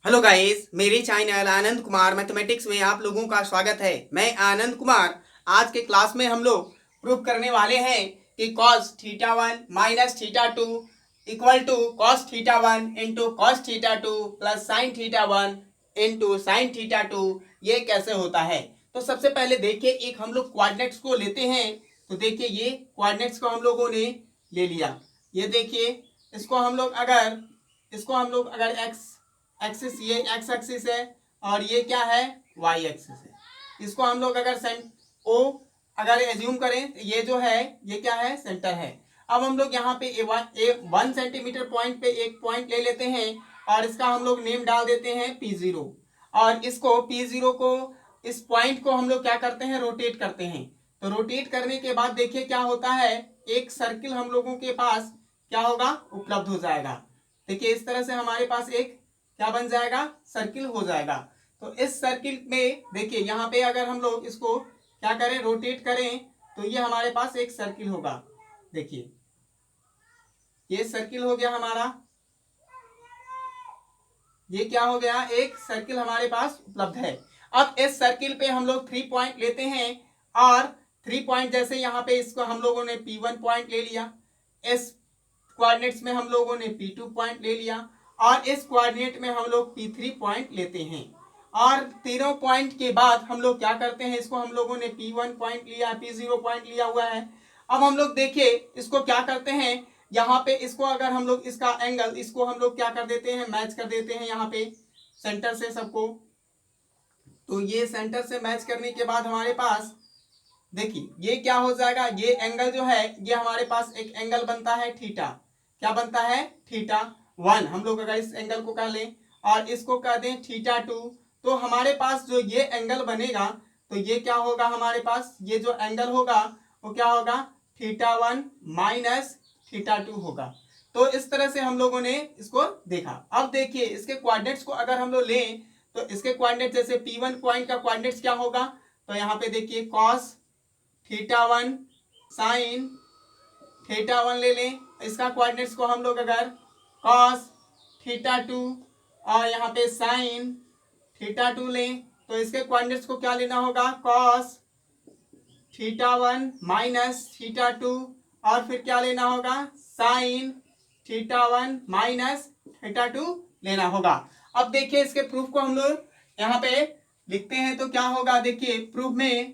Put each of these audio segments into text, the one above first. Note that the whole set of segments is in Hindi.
हेलो गाइस, मेरे चैनल आनंद कुमार मैथमेटिक्स में आप लोगों का स्वागत है। मैं आनंद कुमार। आज के क्लास में हम लोग प्रूव करने वाले हैं कि cos theta one minus theta two equal to cos theta one into cos theta two plus sine theta one into sine theta two ये कैसे होता है। तो सबसे पहले देखिए, एक हम लोग कोऑर्डिनेट्स को लेते हैं। तो देखिए, ये कोऑर्डिनेट्स को हम लोगों ने ले लिया। ये देखिए, इसको हम लोग अगर एक्स एक्सिस, ये एक्स एक्सिस है और ये क्या है, वाई एक्सिस है। इसको हम लोग अगर ओ अगर एज्यूम करें, ये जो है ये क्या है, सेंटर है। अब हम लोग यहाँ पे ए 1 सेंटीमीटर पॉइंट पे एक पॉइंट ले लेते हैं और इसका हम लोग नेम डाल देते हैं P0। और इसको P0 को, इस पॉइंट को हम लोग क्या करते हैं, रोटेट करते हैं। तो रोटेट करने के बाद देखिए क्या होता है, एक सर्किल हम लोगों के पास क्या होगा, उपलब्ध हो जाएगा। देखिए, इस तरह से हमारे पास एक क्या बन जाएगा, सर्किल हो जाएगा। तो इस सर्किल में देखिए, यहाँ पे अगर हम लोग इसको क्या करें, रोटेट करें, तो ये हमारे पास एक सर्किल होगा। देखिए, ये सर्किल हो गया हमारा। ये क्या हो गया, एक सर्किल हमारे पास उपलब्ध है। अब इस सर्किल पे हम लोग 3 पॉइंट लेते हैं और 3 पॉइंट जैसे यहाँ पे इसको हम लोगों ने P1 पॉइंट ले लिया, इस कोऑर्डिनेट्स में हम लोगों ने P2 पॉइंट ले लिया और इस कोऑर्डिनेट में हम लोग P3 पॉइंट लेते हैं। और तीनों पॉइंट के बाद हम लोग क्या करते हैं, इसको हम लोगों ने P1 पॉइंट लिया, P0 पॉइंट लिया हुआ है। अब हम लोग देखिए, इसको क्या करते हैं, यहाँ पे इसको अगर हम लोग इसका एंगल, इसको हम लोग क्या कर देते हैं, मैच कर देते हैं यहाँ पे सेंटर से सबको। तो ये सेंटर से मैच करने के बाद हमारे पास देखिए ये क्या हो जाएगा, ये एंगल जो है ये हमारे पास एक एंगल बनता है थीटा। क्या बनता है, थीटा वन। हम लोग अगर इस एंगल को कर लें और इसको कर दें थीटा टू, तो हमारे पास जो ये एंगल बनेगा, तो ये क्या होगा, हमारे पास ये जो एंगल होगा वो क्या होगा, theta one minus theta two होगा। तो इस तरह से हम लोगों ने इसको देखा। अब देखिए, इसके कोऑर्डिनेट्स को अगर हम लोग लें, तो इसके कोऑर्डिनेट जैसे P1 पॉइंट का कोऑर्डिनेट्स क्या होगा, तो यहाँ पे देखिए cos theta one sine theta one ले लें। इसका कोऑर्डिनेट्स को हम लोग अगर कॉस थीटा टू और यहाँ पे साइन थीटा टू लें, तो इसके कोऑर्डिनेट्स को क्या लेना होगा, cos theta one minus theta two और फिर क्या लेना होगा, sign theta one minus theta to लेना होगा। अब देखिए, इसके प्रूफ को हम लोग यहाँ पे लिखते हैं। तो क्या होगा, देखिए प्रूफ में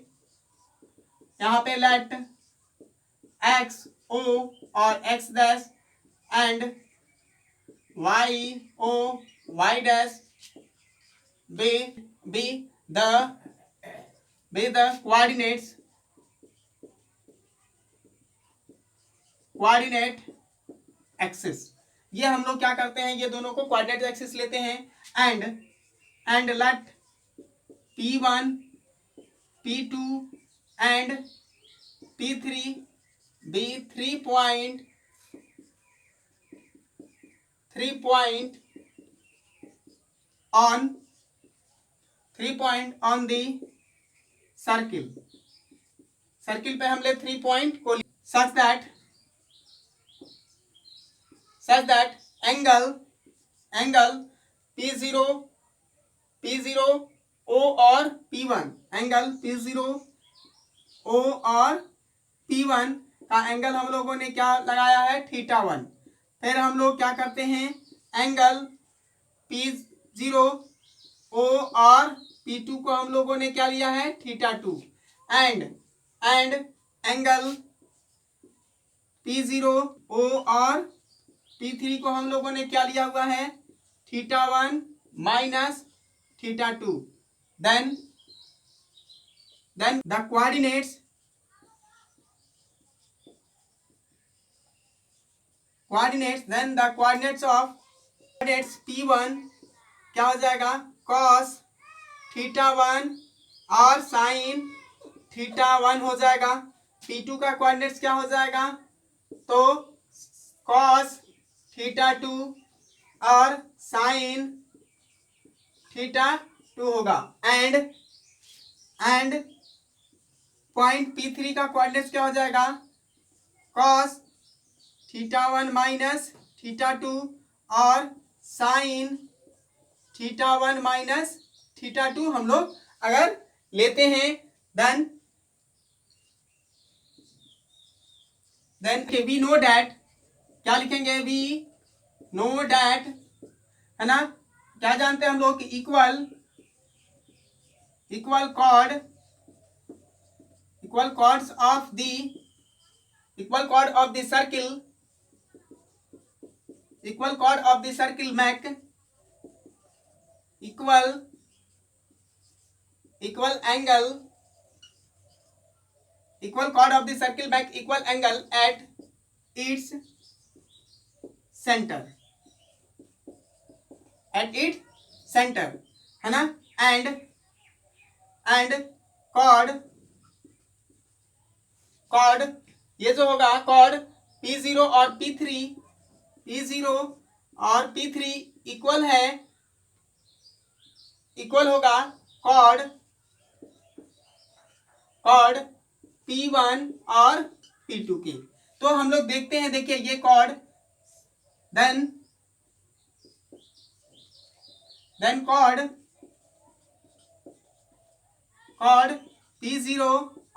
यहाँ पे लेट एक्स ओ और x dash and y o y dash be the coordinate axis. ये हम लोग क्या करते हैं, ये दोनों को कोऑर्डिनेट एक्सिस लेते हैं। And let P1 P2 and P3 be 3 point on 3 point on the circle. Circle पे हम ले 3 पॉइंट को, such that angle P0 O और P1, एंगल P0 O और P1 का एंगल हम लोगों ने क्या लगाया है, थीटा वन। फिर हम लोग क्या करते हैं, एंगल P0 O और P2 को हम लोगों ने क्या लिया है, theta two. And angle P0 O और P3 को हम लोगों ने क्या लिया हुआ है, theta one minus theta two. Then the coordinates then the coordinates of coordinates P1 क्या हो जाएगा, cos थीटा वन और साइन थीटा वन हो जाएगा। P2 का कोऑर्डिनेट्स क्या हो जाएगा, तो cos थीटा टू और साइन थीटा टू होगा। एंड पॉइंट P3 का कोऑर्डिनेट्स क्या हो जाएगा, cos theta one minus theta two और sine theta one minus theta two हम लोग अगर लेते हैं देन वी नो डैट, क्या लिखेंगे, वी नो डैट, है ना, क्या जानते हैं हम लोग, equal chord, equal chords of the, equal chord of the circle, equal chord of the circle make equal angle, equal chord of the circle make equal angle at its centre, at its centre, है ना, एंड कॉर्ड ये जो होगा कॉर्ड P0 और P3 इक्वल है, इक्वल होगा कॉर्ड P1 और P2 के। तो हम लोग देखते हैं, देखिए ये कॉर्ड, देन कॉर्ड P0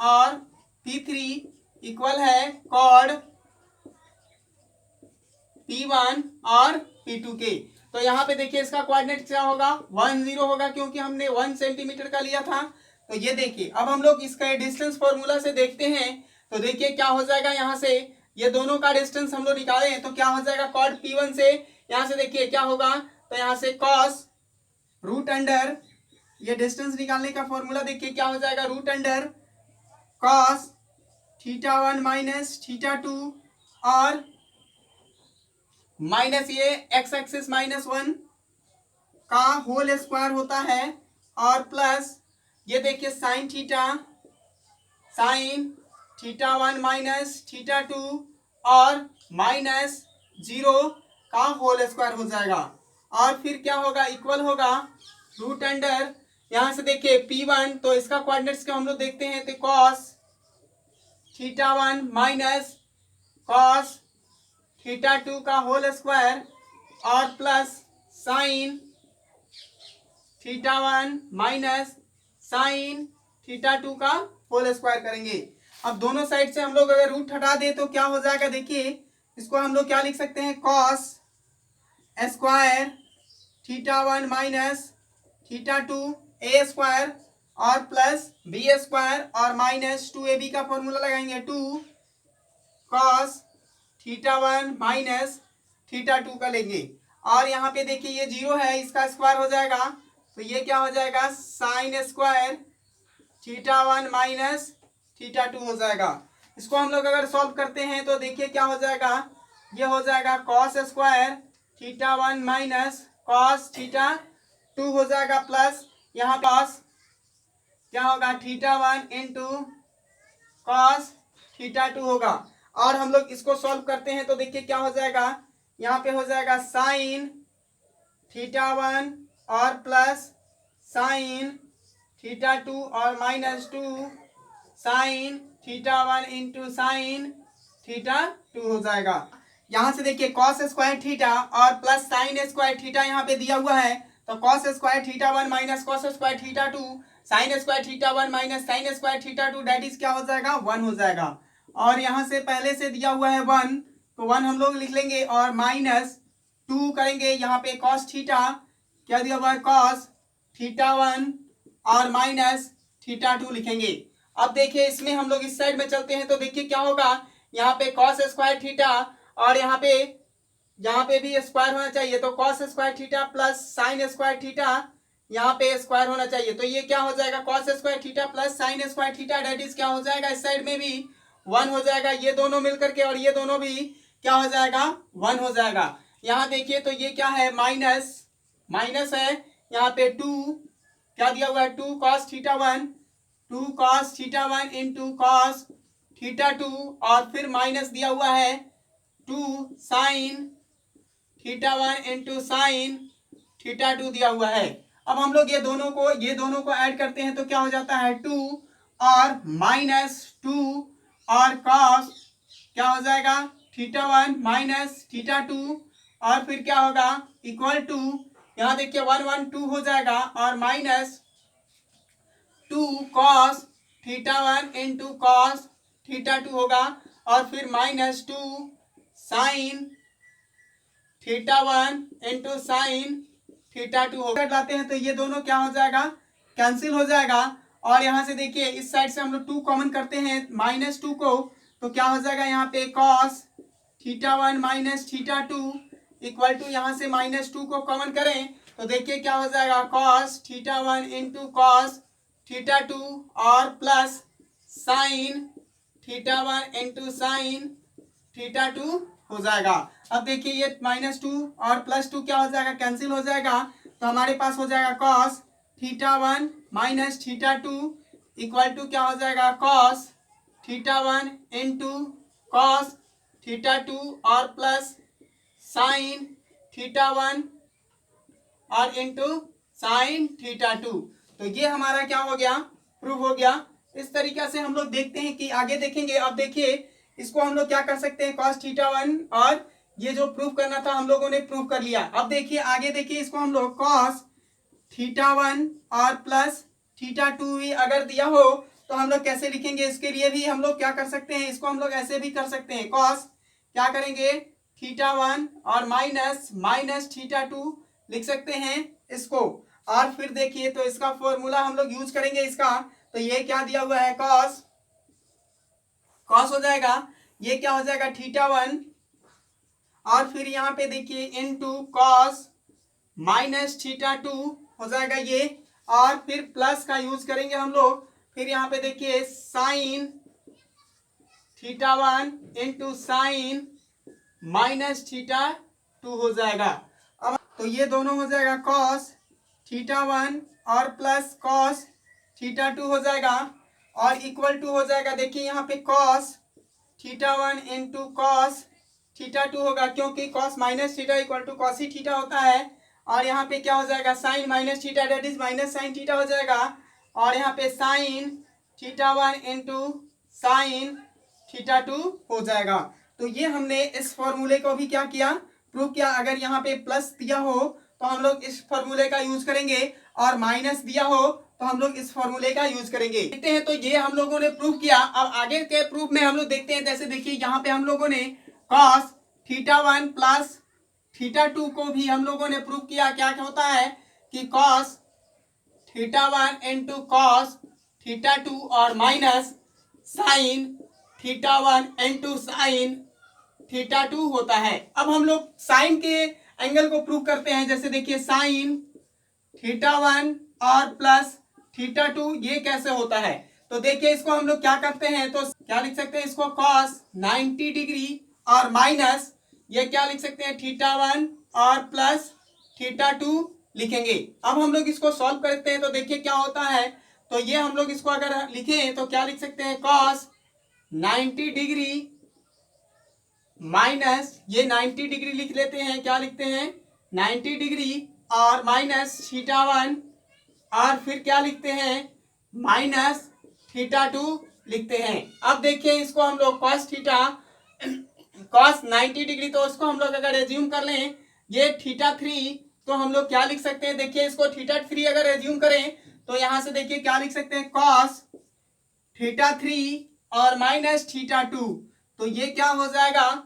और P3 इक्वल है कॉर्ड P1 और P2 के। तो यहाँ पे देखिए इसका कोऑर्डिनेट क्या होगा, 1 0 होगा, क्योंकि हमने 1 सेंटीमीटर का लिया था। तो ये देखिए अब हम लोग इसका डिस्टेंस फॉर्मूला से देखते हैं, तो देखिए क्या हो जाएगा, यहाँ से ये दोनों का डिस्टेंस हम लोग निकाले हैं, तो क्या हो जाएगा, कॉर्ड P1 से यहाँ से देखिए क्या होगा, तो यहाँ से कॉस रूट अंडर, ये डिस्टेंस निकालने का फॉर्मूला देखिए क्या हो जाएगा, root under cos theta one minus theta two और माइनस ये एक्स एक्सिस -1 का होल स्क्वायर होता है, और प्लस ये देखिए sign theta one minus theta two और -0 का होल स्क्वायर हो जाएगा, और फिर क्या होगा, इक्वल होगा रूट अंडर, यहां से देखिए P1, तो इसका कोऑर्डिनेट्स को हम लोग देखते हैं, तो cos theta one minus cos theta two का होल स्क्वायर और plus sine theta one minus sine theta two का होल स्क्वायर करेंगे। अब दोनों साइड से हम लोग अगर रूट हटा दे तो क्या हो जाएगा, देखिए इसको हम लोग क्या लिख सकते हैं, cos square theta one minus theta two a square और प्लस बी स्क्वायर और माइनस 2ab का फॉर्मूला लगाएंगे, 2 cos theta one minus theta two का लेंगे, और यहाँ पे देखिए ये 0 है, इसका स्क्वायर हो जाएगा, तो ये क्या हो जाएगा, sign square theta one minus theta two हो जाएगा। इसको हम लोग अगर सॉल्व करते हैं तो देखिए क्या हो जाएगा, ये हो जाएगा cos square theta one minus cos theta two हो जाएगा, प्लस यहाँ कॉस क्या होगा, theta one into cos theta two होगा, और हम लोग इसको सॉल्व करते हैं तो देखिए क्या हो जाएगा, यहाँ पे हो जाएगा साइन थीटा वन और प्लस साइन थीटा टू और -2 sine theta one into sine theta two हो जाएगा। यहाँ से देखिए कॉस स्क्वायर थीटा और प्लस साइन स्क्वायर थीटा यहाँ पे दिया हुआ है, तो cos square theta one minus cos square theta two sine square theta one minus sine square theta two, that is क्या हो जाएगा, 1 हो जाएगा, और यहाँ से पहले से दिया हुआ है 1, तो 1 हम लोग लिख लेंगे और -2 करेंगे, यहाँ पे कॉस थीटा क्या दिया हुआ है, कॉस थीटा वन और माइनस थीटा टू लिखेंगे। अब देखिए इसमें हम लोग इस साइड में चलते हैं, तो देखिए क्या होगा, यहाँ पे कॉस स्क्वायर थीटा और यहाँ पे भी स्क्वायर होना चाहिए, तो cos square theta plus sine square theta यहाँ पे स्क्वायर होना चाहिए, तो ये क्या हो जाएगा, cos square theta plus sine square theta, that is क्या हो जाएगा, इस साइड में भी 1 हो जाएगा, ये दोनों मिलकर के, और ये दोनों भी क्या हो जाएगा, 1 हो जाएगा। यहाँ देखिए तो ये क्या है, माइनस है, यहाँ पे 2 क्या दिया हुआ है, 2 cos theta one into cos theta two, और फिर माइनस दिया हुआ है 2 sine theta one into sine theta to दिया हुआ है। अब हम लोग ये दोनों को ऐड करते हैं तो क्या हो जाता है, 2 और -2 और cos क्या हो जाएगा, theta one minus theta two, और फिर क्या होगा, इक्वल टू यहाँ देखिए 112 हो जाएगा और माइनस 2 cos θ1 इंटू कॉस θ2 होगा और फिर माइनस 2 sin θ1 इंटू साइन θ2 होगा। लाते हैं तो ये दोनों क्या हो जाएगा, कैंसिल हो जाएगा। और यहाँ से देखिए इस साइड से हम लोग 2 कॉमन करते हैं माइनस 2 को, तो क्या हो जाएगा यहाँ पे cos θ1 माइनस θ2 इक्वल टू यहाँ से माइनस 2 को कॉमन करें तो देखिए क्या हो जाएगा cos θ1 इंटू कॉस θ2 और प्लस साइन θ1 इंटू साइन θ2 हो जाएगा। अब देखिए ये -2 और +2 क्या हो जाएगा, कैंसिल हो जाएगा। तो हमारे पास हो जाएगा cos θ1 माइनस θ2 इक्वल टू क्या हो जाएगा cos θ1 इंटू कॉस θ2 और प्लस साइन θ1 और इंटू साइन θ2। तो ये हमारा क्या हो गया, प्रूव हो गया। इस तरीके से हम लोग देखते हैं कि आगे देखेंगे। अब देखिए इसको हम लोग क्या कर सकते हैं, cos θ1 और ये जो प्रूफ करना था हम लोगों ने प्रूफ कर लिया। अब देखिए आगे देखिए इसको हम लोग cos θ1 और प्लस θ2 भी अगर दिया हो तो हम लोग कैसे लिखेंगे, इसके लिए भी हम लोग क्या कर सकते हैं, इसको हम लोग ऐसे भी कर सकते हैं। cos क्या करेंगे θ1 और माइनस θ2 लिख सकते हैं इसको। और फिर देखिए तो इसका फॉर्मूला हम लोग यूज करेंगे इसका। तो ये क्या दिया हुआ है cos हो जाएगा, ये क्या हो जाएगा θ1 और फिर यहाँ पे देखिए इनटू cos माइनस θ2 हो जाएगा ये, और फिर प्लस का यूज करेंगे हम लोग। फिर यहाँ पे देखिए साइन θ1 इंटू साइन माइनस θ2 हो जाएगा। अब तो ये दोनों हो जाएगा cos θ1 और प्लस cos θ2 हो जाएगा और इक्वल टू हो जाएगा। देखिए यहाँ पे cos θ1 इंटू कॉस θ2 होगा, क्योंकि cos minus theta equal to cos ही थीटा होता है। और यहाँ पे क्या हो जाएगा sine minus theta that is minus sine theta हो जाएगा। और यहाँ पे साइन θ1 इंटू साइन θ2 हो जाएगा। तो ये हमने इस फॉर्मूले को भी क्या किया, प्रूव किया। अगर यहाँ पे प्लस दिया हो तो हम लोग इस फॉर्मूले का यूज करेंगे और माइनस दिया हो तो हम लोग इस फॉर्मूले का यूज करेंगे। देखते हैं तो ये हम लोगों ने प्रूव किया। अब आगे के प्रूफ में हम लोग देखते हैं। जैसे देखिए यहाँ पे हम लोगों ने cos θ1 प्लस θ2 को भी हम लोगों ने प्रूव किया। क्या होता है कि cos θ1 इंटू कॉस θ2 और माइनस साइन θ1 इंटू साइन θ2 होता है। अब हम लोग साइन के एंगल को प्रूव करते हैं। जैसे देखिए साइन θ1 और प्लस θ2 ये कैसे होता है, तो देखिए इसको हम लोग क्या करते हैं, तो क्या लिख सकते हैं इसको cos 90 डिग्री और माइनस ये क्या लिख सकते हैं θ1 और प्लस θ2 लिखेंगे। अब हम लोग इसको सॉल्व करते हैं तो देखिए क्या होता है। तो ये हम लोग इसको अगर लिखें तो क्या लिख सकते हैं cos 90 डिग्री माइनस ये 90 डिग्री लिख लेते हैं। क्या लिखते हैं 90 डिग्री और माइनस θ1 और फिर क्या लिखते हैं माइनस θ2 लिखते हैं। अब देखिए इसको हम लोग cos 90 डिग्री, तो इसको हम लोग अगर एज्यूम कर लें ये θ3 तो हम लोग क्या लिख सकते हैं। देखिए इसको θ3 अगर एज्यूम करें तो यहां से देखिए क्या लिख सकते हैं cos θ3 और माइनस θ2। तो ये क्या हो जाएगा,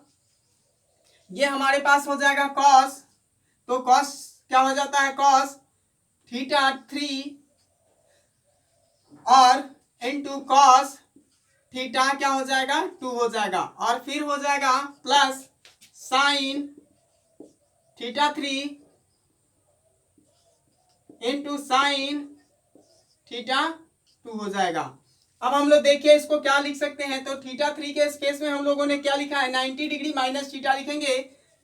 ये हमारे पास हो जाएगा cos, तो cos क्या हो जाता है cos θ3 और इनटू cos थीटा क्या हो जाएगा 2 हो जाएगा और फिर हो जाएगा प्लस साइन θ3 इंटू साइन θ2 हो जाएगा। अब हम लोग देखिए इसको क्या लिख सकते हैं। तो θ3 के इस केस में हम लोगों ने क्या लिखा है 90 डिग्री माइनस थीटा लिखेंगे।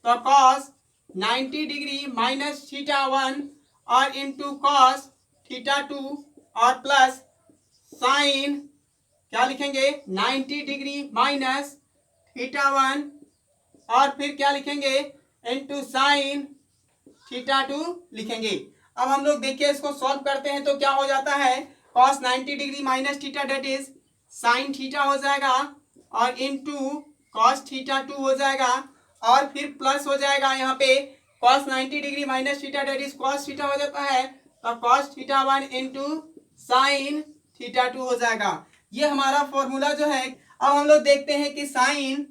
तो cos 90 डिग्री माइनस θ1 और इंटू cos θ2 और प्लस साइन क्या लिखेंगे 90 डिग्री माइनस θ1 और फिर क्या लिखेंगे इंटू साइन θ2 लिखेंगे। अब हम लोग देखिए इसको सॉल्व करते हैं तो क्या हो जाता है cos 90 degree minus theta that is sine theta हो जाएगा और इंटू cos θ2 हो जाएगा और फिर प्लस हो जाएगा यहाँ पे cos 90 degree minus theta that is cos theta हो जाता है, तो cos theta 1 into sine theta 2 हो जाएगा। ये हमारा फॉर्मूला जो है। अब हम लोग देखते हैं कि साइन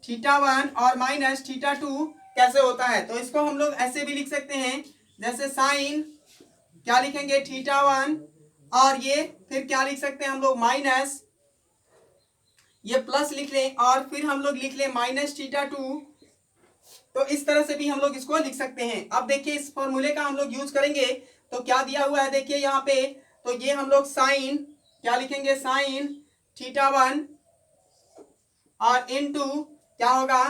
थीटा 1 और माइनस थीटा 2 कैसे होता है। तो इसको हम लोग ऐसे भी लिख सकते हैं, जैसे साइन क्या लिखेंगे थीटा 1 और ये फिर क्या लिख सकते हैं हम लोग माइनस, ये प्लस लिख लें और फिर हम लोग लिख लें माइनस थीटा 2। तो इस तरह से भी हम लोग इसको लिख सकते हैं। अब देखिए इस फॉर्मूले का हम लोग यूज करेंगे तो क्या दिया हुआ है देखिए यहाँ पे, तो ये हम लोग साइन क्या लिखेंगे साइन थीटा 1 और इनटू क्या होगा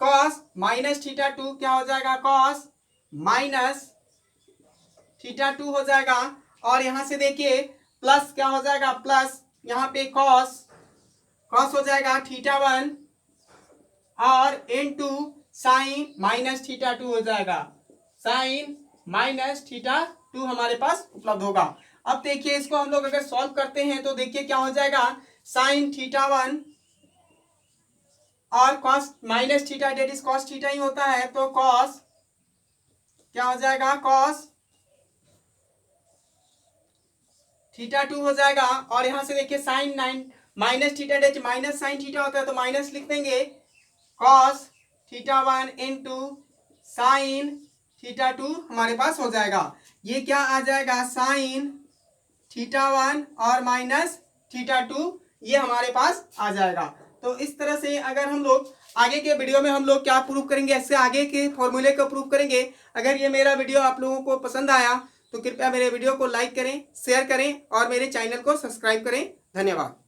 कॉस माइनस थीटा 2 क्या हो जाएगा कॉस माइनस थीटा 2 हो जाएगा। और यहां से देखिए प्लस क्या हो जाएगा प्लस यहाँ पे कॉस कॉस हो जाएगा थीटा 1 और इनटू साइन माइनस थीटा 2 हो जाएगा, साइन माइनस थीटा 2 हमारे पास उपलब्ध होगा। अब देखिए इसको हम लोग अगर सॉल्व करते हैं तो देखिए क्या हो जाएगा साइन थीटा 1 और cos minus theta that is cos theta ही होता है, तो कॉस क्या हो जाएगा कॉस थीटा 2 हो जाएगा। और यहां से देखिए साइन 9 माइनस थीटा डेट माइनस साइन थीटा होता है, तो माइनस लिख देंगे cos theta 1 into sine theta 2 हमारे पास हो जाएगा। ये क्या आ जाएगा साइन थीटा 1 और माइनस थीटा 2 ये हमारे पास आ जाएगा। तो इस तरह से अगर हम लोग आगे के वीडियो में हम लोग क्या प्रूव करेंगे, इससे आगे के फॉर्मूले को प्रूव करेंगे। अगर ये मेरा वीडियो आप लोगों को पसंद आया तो कृपया मेरे वीडियो को लाइक करें, शेयर करें और मेरे चैनल को सब्सक्राइब करें। धन्यवाद।